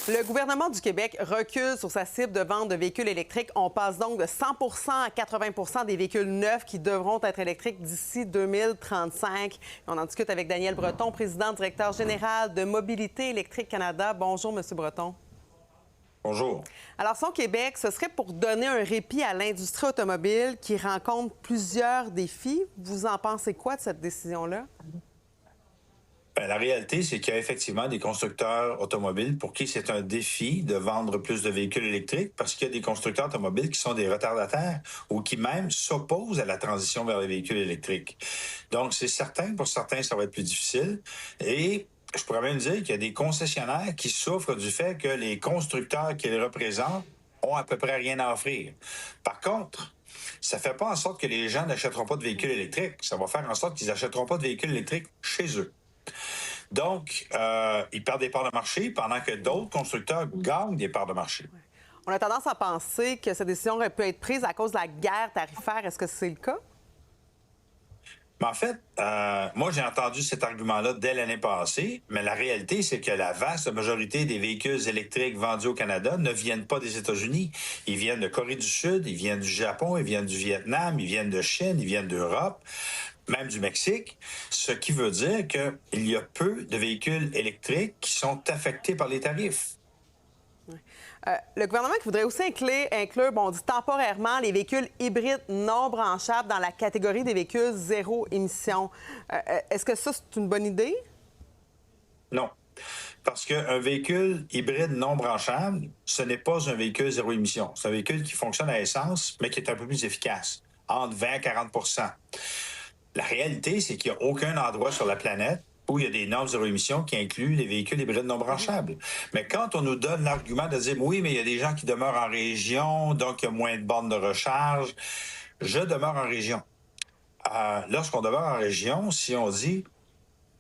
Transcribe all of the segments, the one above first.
Le gouvernement du Québec recule sur sa cible de vente de véhicules électriques. On passe donc de 100 à 80 des véhicules neufs qui devront être électriques d'ici 2035. On en discute avec Daniel Breton, président directeur général de Mobilité électrique Canada. Bonjour, M. Breton. Bonjour. Alors, son Québec, ce serait pour donner un répit à l'industrie automobile qui rencontre plusieurs défis. Vous en pensez quoi de cette décision-là? Bien, la réalité, c'est qu'il y a effectivement des constructeurs automobiles pour qui c'est un défi de vendre plus de véhicules électriques parce qu'il y a des constructeurs automobiles qui sont des retardataires ou qui même s'opposent à la transition vers les véhicules électriques. Donc, c'est certain que pour certains, ça va être plus difficile. Et je pourrais même dire qu'il y a des concessionnaires qui souffrent du fait que les constructeurs qui les représentent ont à peu près rien à offrir. Par contre, ça ne fait pas en sorte que les gens n'achèteront pas de véhicules électriques. Ça va faire en sorte qu'ils n'achèteront pas de véhicules électriques chez eux. Donc, ils perdent des parts de marché pendant que d'autres constructeurs gagnent des parts de marché. On a tendance à penser que cette décision aurait pu être prise à cause de la guerre tarifaire. Est-ce que c'est le cas? Mais en fait, moi, j'ai entendu cet argument-là dès l'année passée, mais la réalité, c'est que la vaste majorité des véhicules électriques vendus au Canada ne viennent pas des États-Unis. Ils viennent de Corée du Sud, ils viennent du Japon, ils viennent du Vietnam, ils viennent de Chine, ils viennent d'Europe, même du Mexique, ce qui veut dire qu'il y a peu de véhicules électriques qui sont affectés par les tarifs. Le gouvernement qui voudrait aussi inclure, on dit temporairement, les véhicules hybrides non branchables dans la catégorie des véhicules zéro émission. Est-ce que ça, c'est une bonne idée? Non. Parce qu'un véhicule hybride non branchable, ce n'est pas un véhicule zéro émission. C'est un véhicule qui fonctionne à essence, mais qui est un peu plus efficace, entre 20 et 40 %. La réalité, c'est qu'il n'y a aucun endroit sur la planète où il y a des normes zéro émission qui incluent les véhicules hybrides non branchables. Mais quand on nous donne l'argument de dire « oui, mais il y a des gens qui demeurent en région, donc il y a moins de bornes de recharge », je demeure en région. Lorsqu'on demeure en région, si on dit,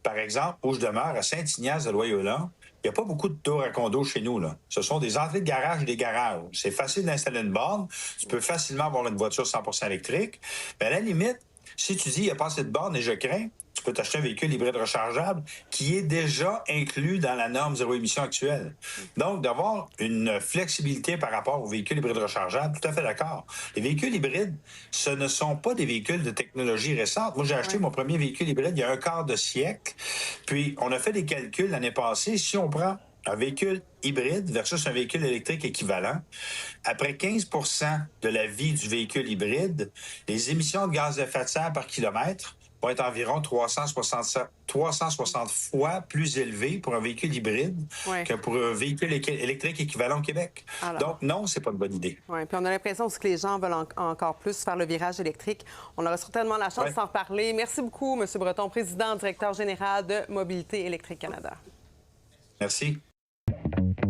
par exemple, où je demeure, à Saint-Ignace-de-Loyola, il n'y a pas beaucoup de tours à condos chez nous, là. Ce sont des entrées de garage et des garages. C'est facile d'installer une borne. Tu peux facilement avoir une voiture 100% électrique. Mais à la limite, si tu dis, il n'y a pas assez de bornes et je crains, tu peux t'acheter un véhicule hybride rechargeable qui est déjà inclus dans la norme zéro émission actuelle. Donc, d'avoir une flexibilité par rapport aux véhicules hybrides rechargeables, tout à fait d'accord. Les véhicules hybrides, ce ne sont pas des véhicules de technologie récente. Moi, j'ai acheté mon premier véhicule hybride il y a un quart de siècle. Puis, on a fait des calculs l'année passée. Si on prend un véhicule hybride versus un véhicule électrique équivalent, après 15 % de la vie du véhicule hybride, les émissions de gaz à effet de serre par kilomètre vont être environ 360 fois plus élevées pour un véhicule hybride que pour un véhicule électrique équivalent au Québec. Alors, donc, non, c'est pas une bonne idée. Oui, puis on a l'impression aussi que les gens veulent encore plus faire le virage électrique. On aura certainement la chance de s'en reparler. Merci beaucoup, M. Breton, président, directeur général de Mobilité électrique Canada. Merci.